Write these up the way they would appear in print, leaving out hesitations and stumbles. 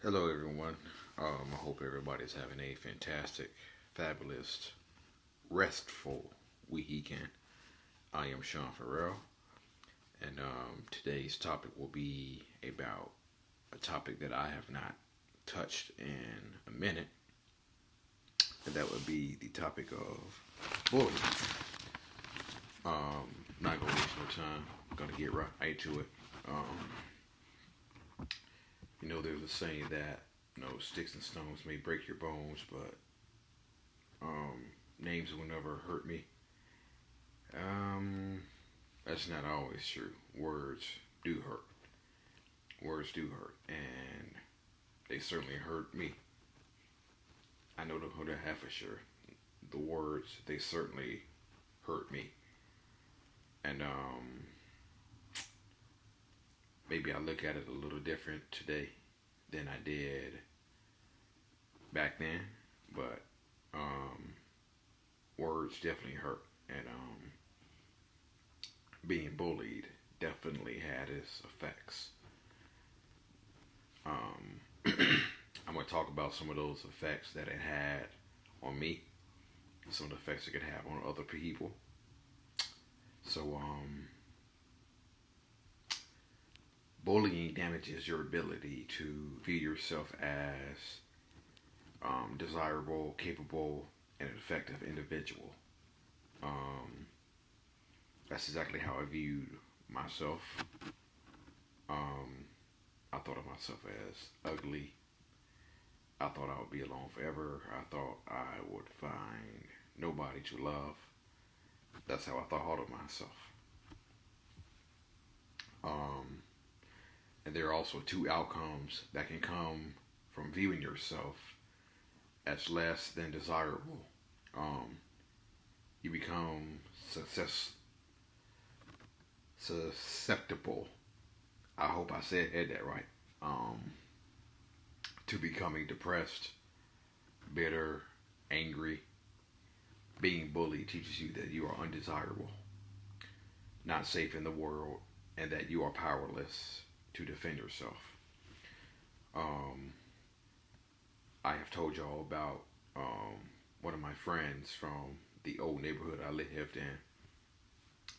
Hello, everyone. I hope everybody's having a fantastic, fabulous, restful weekend. I am Sean Farrell, and today's topic will be about a topic that I have not touched in a minute, and that would be the topic of bullying. Not gonna waste no time. Gonna get right to it. Um, there's a saying that sticks and stones may break your bones, but um, names will never hurt me. Um, that's not always true. Words do hurt. Words do hurt, and they certainly hurt me. I know that half for sure. The words they certainly hurt me, and maybe I look at it a little different today than I did back then. But um, words definitely hurt, and being bullied definitely had its effects. Um, I'm going to talk about some of those effects that it had on me, some of the effects it could have on other people. So, bullying damages your ability to view yourself as desirable, capable, and an effective individual. Um, that's exactly how I viewed myself. Um, I thought of myself as ugly. I thought I would be alone forever. I thought I would find nobody to love. That's how I thought of myself. Um, and there are also two outcomes that can come from viewing yourself as less than desirable. Um, you become susceptible. I hope I said that right. Um, to becoming depressed, bitter, angry. Being bullied teaches you that you are undesirable, not safe in the world, and that you are powerless to defend yourself. Um, I have told y'all about one of my friends from the old neighborhood I lived in.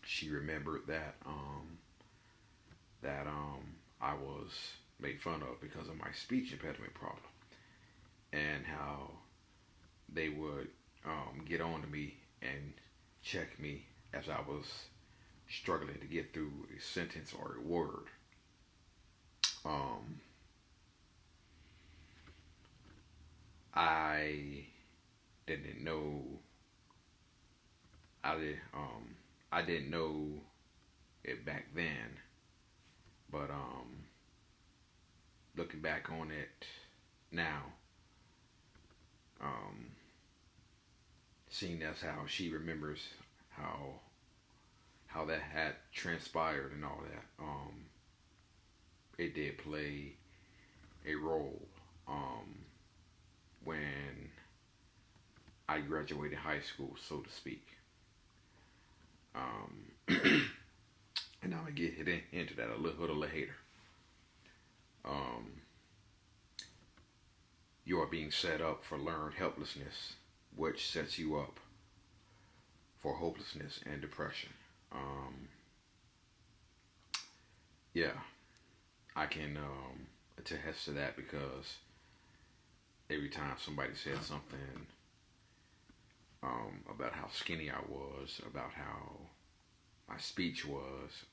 She remembered that I was made fun of because of my speech impediment problem, and how they would get on to me and check me as I was struggling to get through a sentence or a word. Um, I didn't know I did I didn't know it back then, but looking back on it now, um, seeing that's how she remembers how how that had transpired and all that, it did play a role when I graduated high school, so to speak. Um, and I'm gonna get into that a little later. Um, you are being set up for learned helplessness, which sets you up for hopelessness and depression. Um, yeah, I can attest to that because every time somebody said something about how skinny I was, about how my speech was,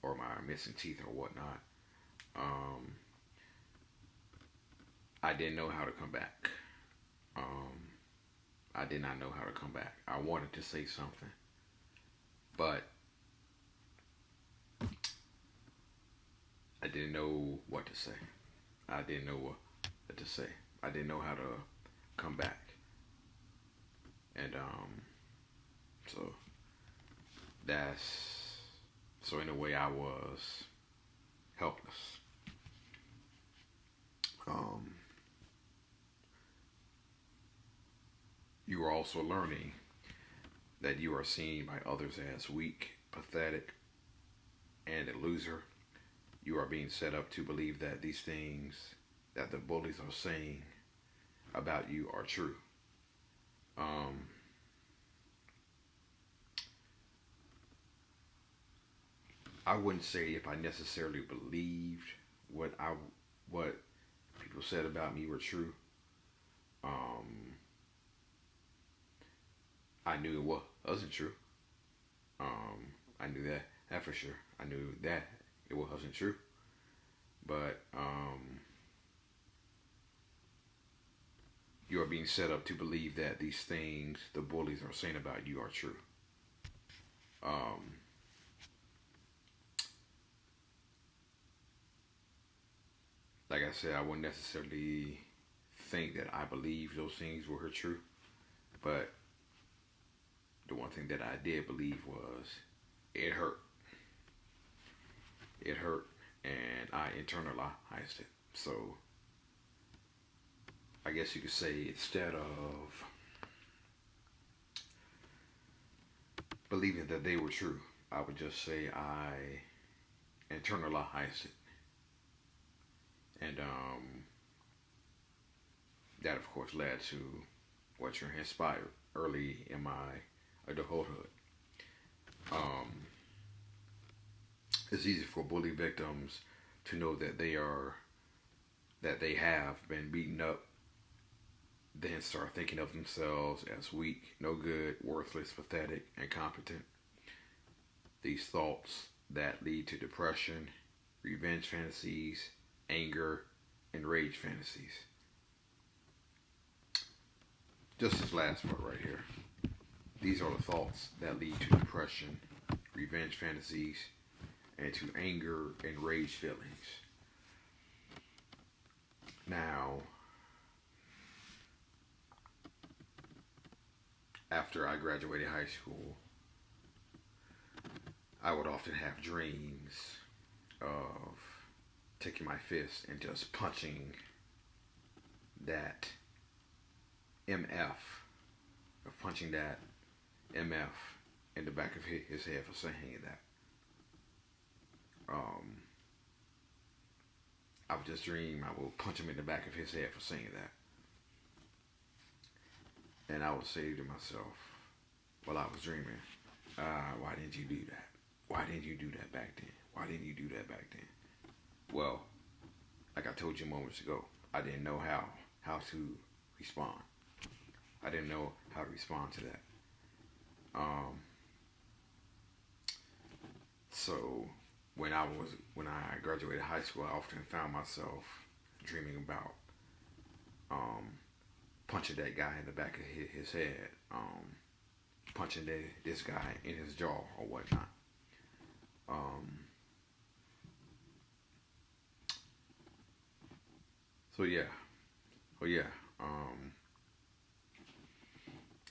or my missing teeth or whatnot, um, I didn't know how to come back. Um, I did not know how to come back. I wanted to say something, but I didn't know what to say. I didn't know what to say. I didn't know how to come back, and so that's so in a way I was helpless. Um, you are also learning that you are seen by others as weak, pathetic, and a loser. You are being set up to believe that these things that the bullies are saying about you are true. Um, I wouldn't say if I necessarily believed what people said about me were true. Um, I knew it wasn't true. I knew that for sure. I knew that it wasn't true. But you are being set up to believe that these things the bullies are saying about you are true. Um, like I said, I wouldn't necessarily think that I believe those things were true, but the one thing that I did believe was it hurt. It hurt, and I internalized it. So I guess you could say instead of believing that they were true, I would just say I internalized it, and that of course led to what transpired early in my adulthood. Um, it's easy for bully victims to know that they have been beaten up, then start thinking of themselves as weak, no good, worthless, pathetic, incompetent. These thoughts that lead to depression, revenge fantasies, anger, and rage fantasies. Just this last part right here. These are the thoughts that lead to depression, revenge fantasies, and to anger and rage feelings. Now, after I graduated high school, I would often have dreams of taking my fist and just punching that MF, of punching that MF in the back of his head for saying that. Um, I would just dream I would punch him in the back of his head for saying that. And I would say to myself while I was dreaming, why didn't you do that? Why didn't you do that back then? Why didn't you do that back then? Well, like I told you moments ago, I didn't know how to respond. I didn't know how to respond to that. Um, so when I graduated high school, I often found myself dreaming about um, punching that guy in the back of his head, punching this guy in his jaw or whatnot. Um, so yeah, oh yeah.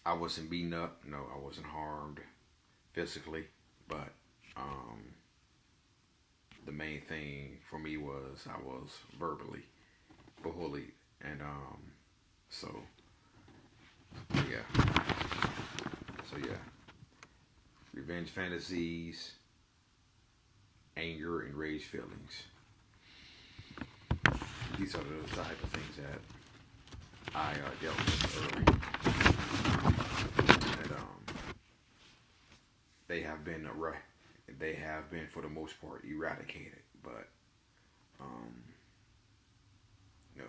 I wasn't beaten up. No, I wasn't harmed physically, but um, the main thing for me was I was verbally bullied, and so yeah, so yeah, revenge fantasies, anger, and rage feelings. These are the type of things that I dealt with early, and they have been they have been for the most part eradicated. But um, you know,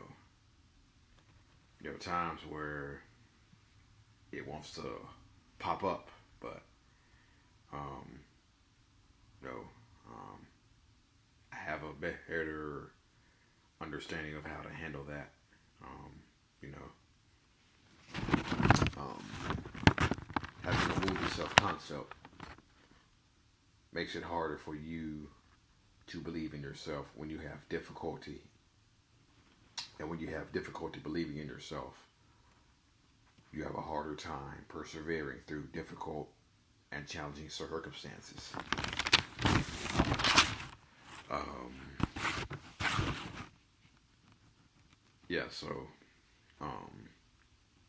there are times where it wants to pop up, but um, you know, um, I have a better understanding of how to handle that. Um, you know, having a wounded self-concept makes it harder for you to believe in yourself when you have difficulty. And when you have difficulty believing in yourself, you have a harder time persevering through difficult and challenging circumstances. Um, yeah, so um,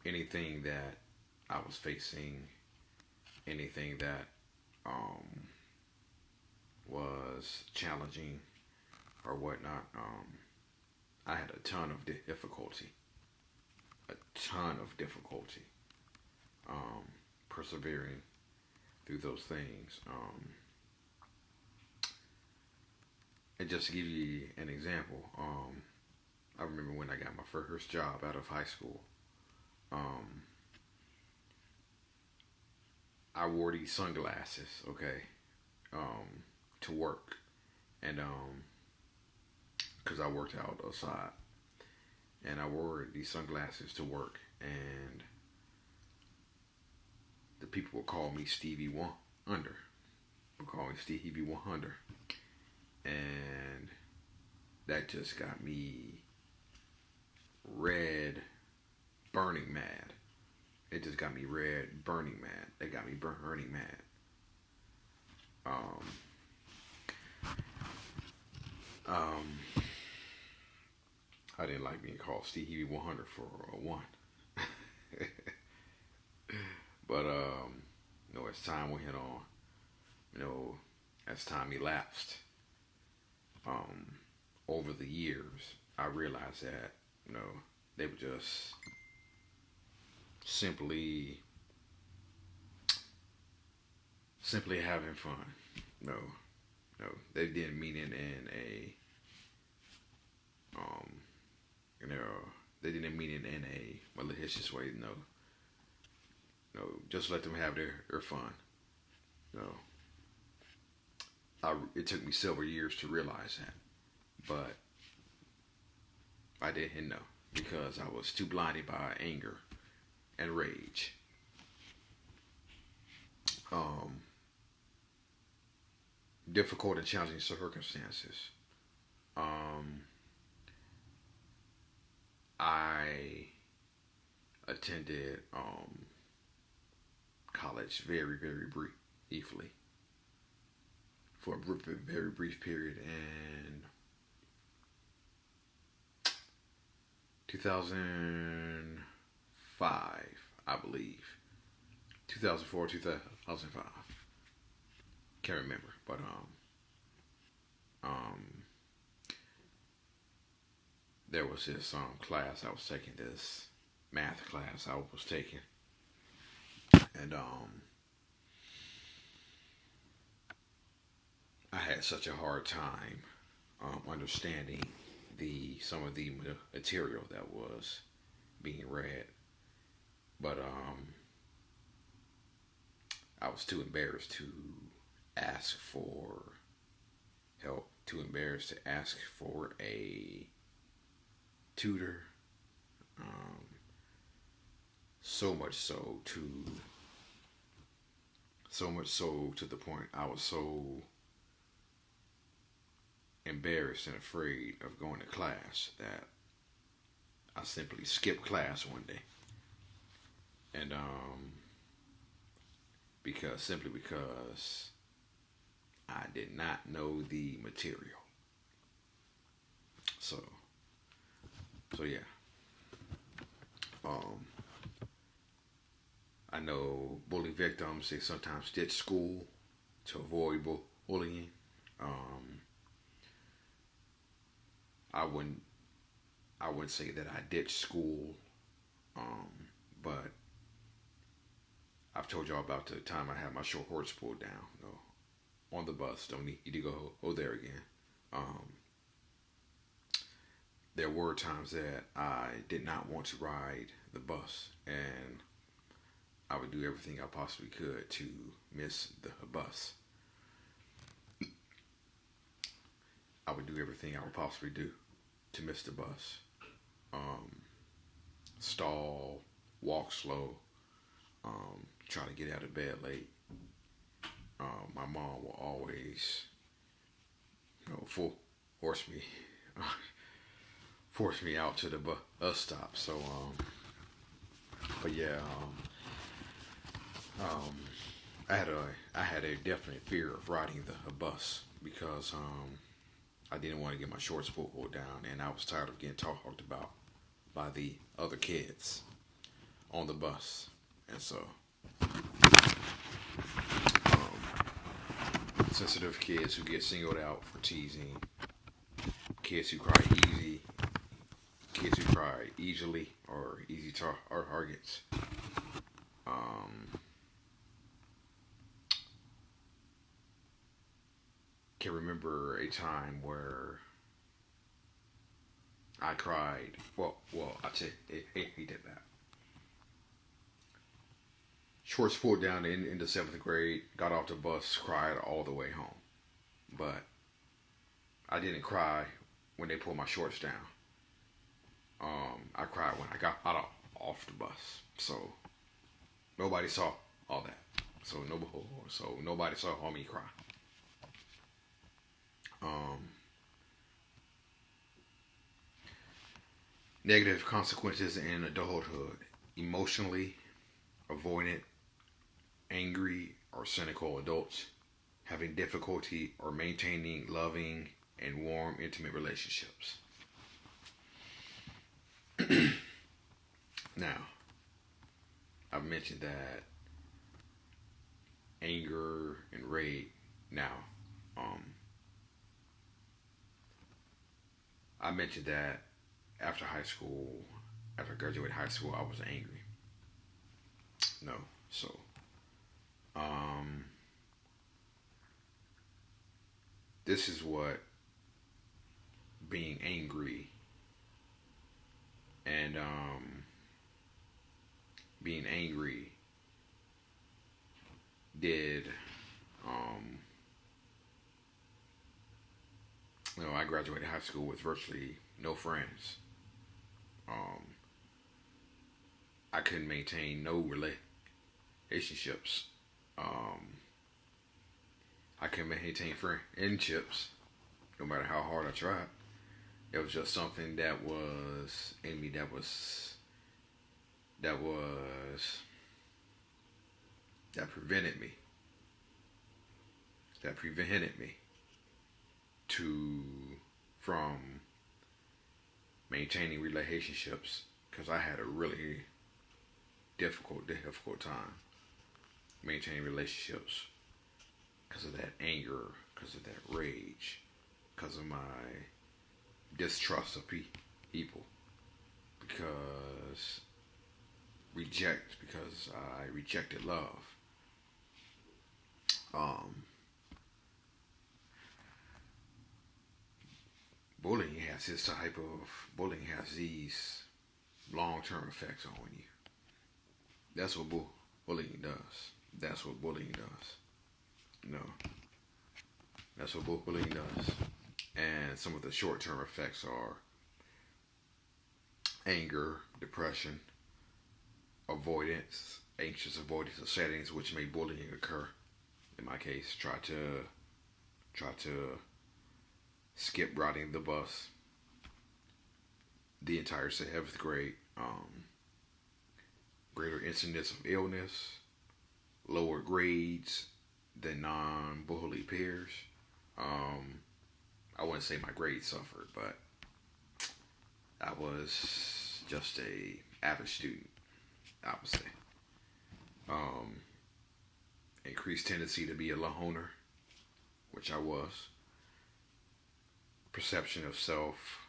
anything that I was facing, anything that was challenging or whatnot, I had a ton of difficulty, a ton of difficulty, um, persevering through those things. And just to give you an example, I remember when I got my first job out of high school. Um, I wore these sunglasses, okay, to work, and because I worked outside, and I wore these sunglasses to work, and the people would call me Stevie Wonder. Would call me Stevie Wonder, and that just got me red, burning mad. It just got me red, burning mad. That got me burning mad. Um, um, I didn't like being called Stevie 100 for one. But as time went on, as time elapsed, um, over the years, I realized that they were just simply having fun. No, no, they didn't mean it in a um, you know, they didn't mean it in a malicious way. No, no, just let them have their fun. No, it took me several years to realize that, but I didn't know because I was too blinded by anger and rage. Um, Difficult and challenging circumstances. Um, I attended college very briefly for a very brief period in 2005, I believe. 2004, 2005. Can't remember, but um, there was this class I was taking, this math class I was taking, and I had such a hard time understanding some of the material that was being read, but I was too embarrassed to ask for help, too embarrassed to ask for a tutor. Um, so much so to the point I was so embarrassed and afraid of going to class that I simply skipped class one day, and because I did not know the material. So yeah. Um, I know bully victims, they sometimes ditch school to avoid bullying. Um, I wouldn't say that I ditched school, but I've told y'all about the time I had my short horse pulled down. On the bus. Don't need to go there again. Um, there were times that I did not want to ride the bus, and I would do everything I possibly could to miss the bus. I would do everything I would possibly do to miss the bus. Stall, walk slow, try to get out of bed late. My mom will always, force me, force me out to the bus stop. So, but yeah, I had a definite fear of riding the bus because I didn't want to get my shorts pulled down, and I was tired of getting talked about by the other kids on the bus, and so sensitive kids who get singled out for teasing, kids who cry easy, kids who cry easily or easy targets. Um, can remember a time where I cried. I tell you, he did that. Shorts pulled down in the seventh grade. Got off the bus, cried all the way home. But I didn't cry when they pulled my shorts down. I cried when I got out off the bus. So nobody saw all that. So nobody saw me cry. Um, Negative consequences in adulthood: emotionally avoidant, angry, or cynical adults having difficulty or maintaining loving and warm, intimate relationships. Now, I've mentioned that anger and rage. Now, um, I mentioned that after high school, after I graduated high school, I was angry. No, so um, this is what being angry and being angry did. Um, I graduated high school with virtually no friends. Um, I couldn't maintain no relationships. Um, I couldn't maintain friendships, no matter how hard I tried. It was just something that was in me. That was that prevented me. That prevented me to from maintaining relationships because I had a really difficult time maintaining relationships because of that anger, because of that rage, because of my distrust of people, because because I rejected love. Um, Bullying has these long-term effects on you. That's what bullying does. That's what bullying does. No, that's what bullying does. And some of the short-term effects are anger, depression, avoidance, anxious avoidance of settings which make bullying occur. In my case, try to skip riding the bus the entire seventh grade. Greater incidence of illness, lower grades than non-bully peers. Um, I wouldn't say my grades suffered, but I was just a average student, I would say. Um, Increased tendency to be a loner, which I was. Perception of self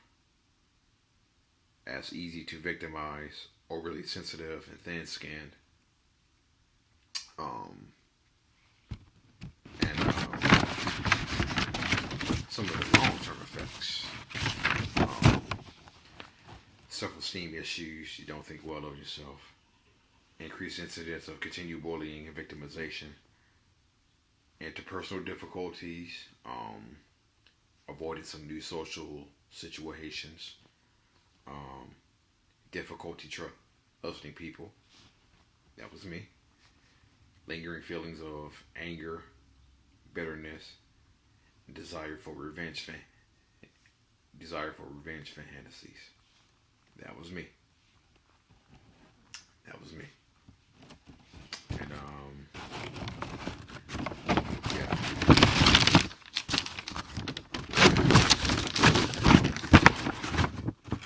as easy to victimize, overly sensitive and thin-skinned. Um, and Some of the long-term effects. Um, Self-esteem issues. You don't think well of yourself. Increased incidence of continued bullying and victimization. Interpersonal difficulties. Avoidance of new social situations. Um, Difficulty trusting people. That was me. Lingering feelings of anger, bitterness, desire for revenge fantasies. That was me. That was me. And yeah.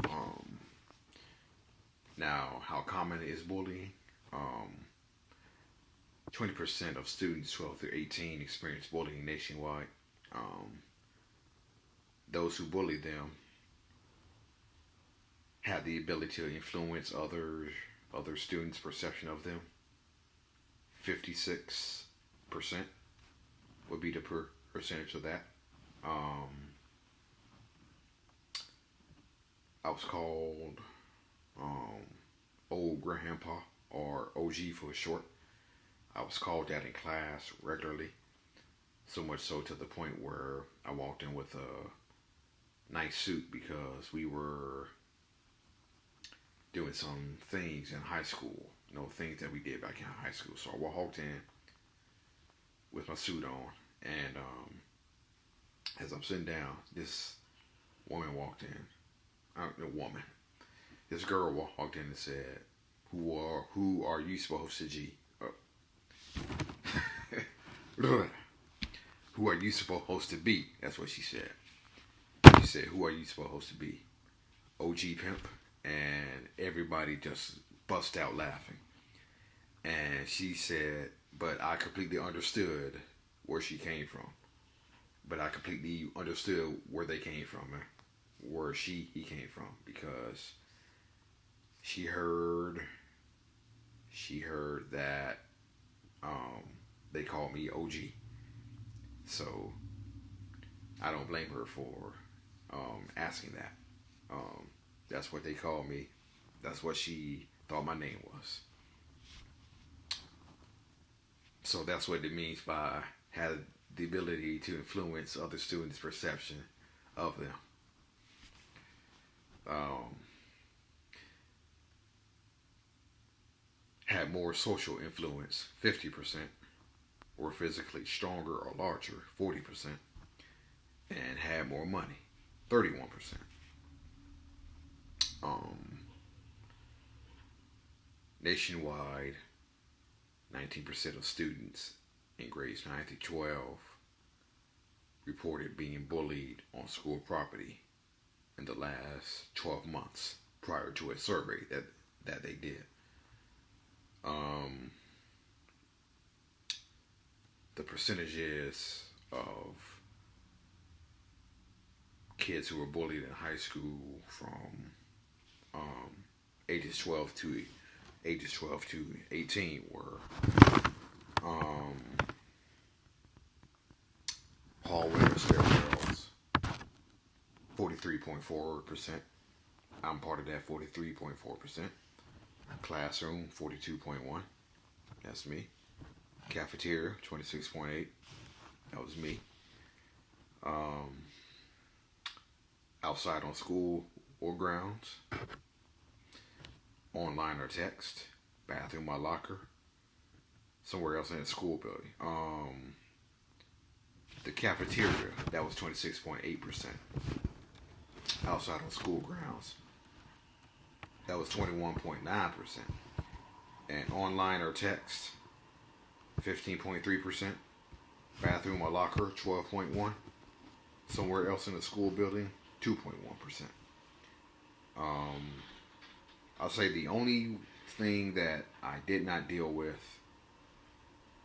Um, Now, how common is bullying? 20% of students 12 through 18 experience bullying nationwide. Um, those who bully them had the ability to influence other students' perception of them. 56% would be the percentage of that. Um, I was called um, old grandpa or OG for short. I was called that in class regularly. So much so to the point where I walked in with a nice suit because we were doing some things in high school. You know, things that we did back in high school. So I walked in with my suit on, and as I'm sitting down, this woman walked in. A woman. This girl walked in and said, who are you supposed to G? Who are you supposed to be? That's what she said. She said, who are you supposed to be? OG Pimp?" And everybody just bust out laughing. And she said, but I completely understood where she came from. But I completely understood where they came from, man. Where he came from. Because she heard that they called me OG. So I don't blame her for asking that. That's what they called me. That's what she thought my name was. So that's what it means by had the ability to influence other students' perception of them. Um, had more social influence, 50%, were physically stronger or larger, 40%, and had more money, 31%. Um, Nationwide, 19% of students in grades 9 through 12 reported being bullied on school property in the last 12 months prior to a survey that they did. Um, the percentages of kids who were bullied in high school from um, ages 12 to 18 were um, hallway or stairwells, 43.4%. I'm part of that 43.4%. Classroom, 42.1. That's me. Cafeteria, 26.8. That was me. Um, Outside on school or grounds. Online or text. Bathroom or locker. Somewhere else in the school building. The cafeteria, that was 26.8%. Outside on school grounds, that was 21.9%. And online or text, 15.3%. Bathroom or locker, 12.1%. Somewhere else in the school building, 2.1%. I'll say the only thing that I did not deal with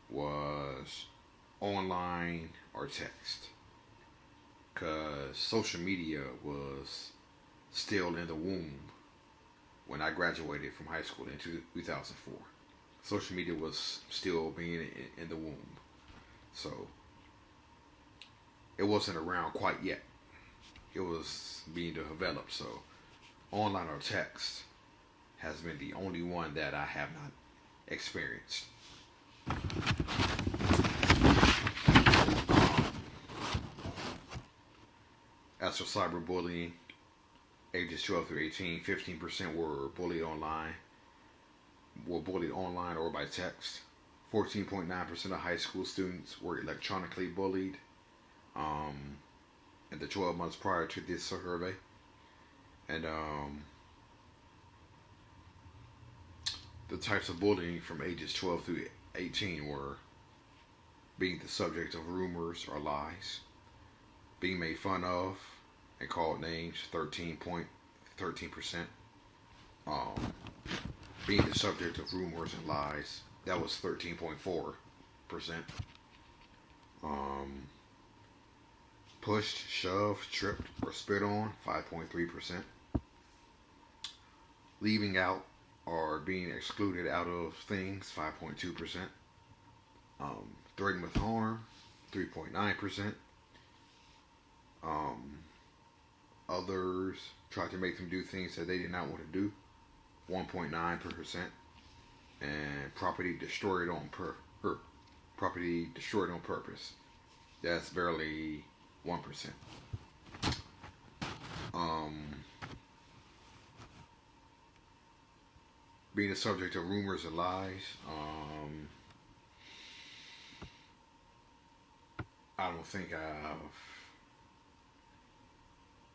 was online or text. Because social media was still in the womb when I graduated from high school in 2004. Social media was still being in the womb. So it wasn't around quite yet. It was being developed. So online or text has been the only one that I have not experienced. As for cyberbullying, ages 12 through 18, 15% were bullied online or by text. 14.9% of high school students were electronically bullied in the 12 months prior to this survey. And the types of bullying from ages 12 through 18 were being the subject of rumors or lies, being made fun of and called names, 13%. Being the subject of rumors and lies, that was 13.4%. Pushed, shoved, tripped, or spit on, 5.3%. Leaving out or being excluded out of things, 5.2%. Threatened with harm, 3.9%. Um, Others tried to make them do things that they did not want to do, 1.9%. And property destroyed on purpose. That's barely 1%. Um, Being the subject of rumors and lies. I don't think I've.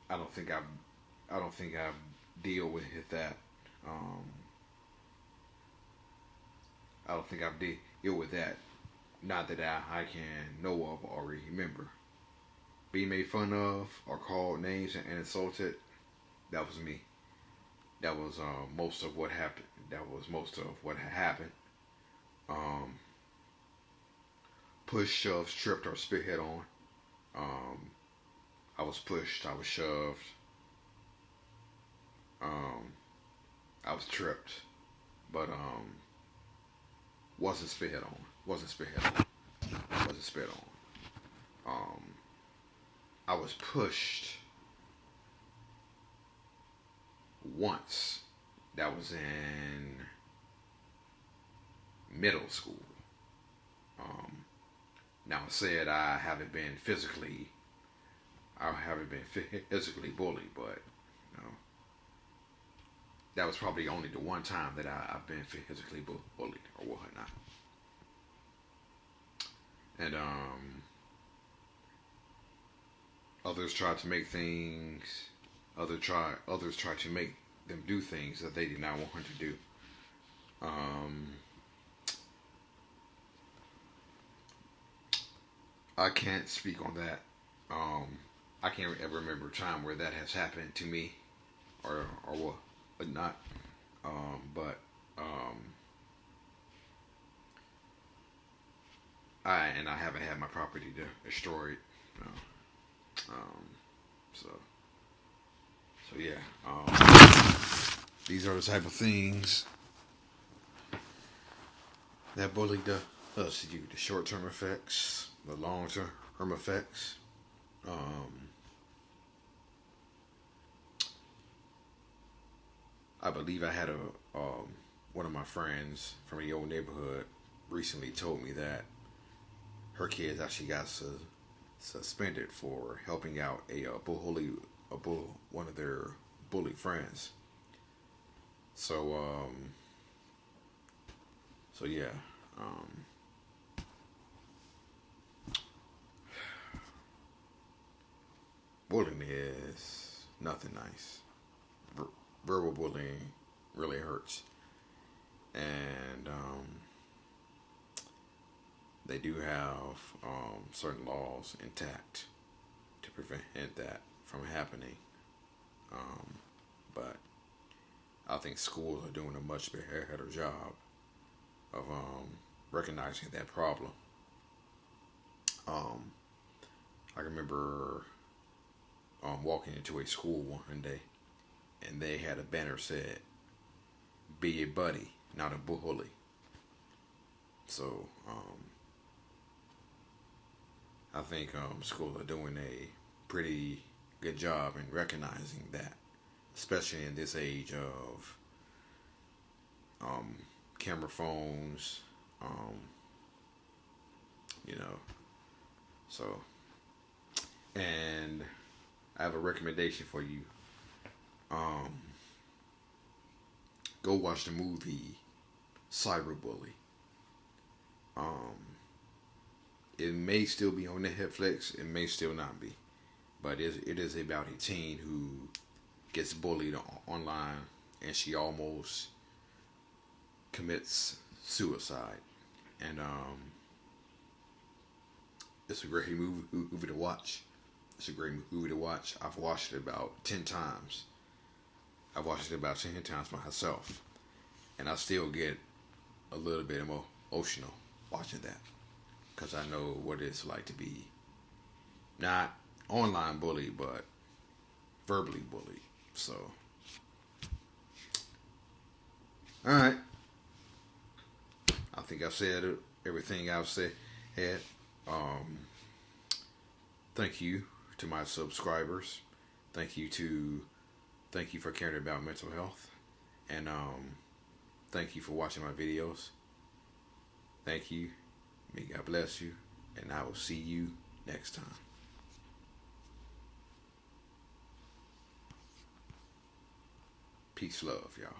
I don't think I've. I don't think I've deal with that. Um, I don't think I've deal with that. Not that I can know of or remember. Being made fun of or called names and insulted. That was me. That was most of what happened. That was most of what happened. Um, Push, shoved, tripped, or spearhead on. Um, I was pushed. I was shoved. Um, I was tripped, but wasn't spearhead on. Wasn't spearhead on. Wasn't spearhead on. I was pushed once. That was in middle school. Um, Now I said I haven't been physically bullied, but you know, that was probably only the one time that I've been physically bullied or whatnot. And others tried to make things, others tried to make them do things that they did not want her to do. Um, I can't speak on that. Um, I can't ever remember a time where that has happened to me or what, but not. But I haven't had my property destroyed. You know. Um, so yeah. These are the type of things that bullying does to you. The short term effects, the long term effects. Um, I believe I had one of my friends from the old neighborhood recently told me that her kids actually got suspended for helping out one of their bully friends. So yeah, um, bullying is nothing nice. Verbal bullying really hurts, and they do have certain laws intact to prevent that from happening. Um, but I think schools are doing a much better job of recognizing that problem. Um, I remember walking into a school one day, and they had a banner said, "Be a buddy, not a bully." So I think schools are doing a pretty good job in recognizing that, especially in this age of um, camera phones, um, you know. So, and I have a recommendation for you. Um, Go watch the movie Cyberbully. Um, it may still be on Netflix. It may still not be, but it is about a teen who gets bullied online, and she almost commits suicide. And it's a great movie to watch. It's a great movie to watch. I've watched it about 10 times. I've watched it about 10 times myself, and I still get a little bit emotional watching that because I know what it's like to be not online bullied, but verbally bullied. So All right. I think I've said everything I've said. Um, Thank you to my subscribers. Thank you to thank you for caring about mental health, and thank you for watching my videos. Thank you. May God bless you, and I will see you next time. Peace, love, y'all.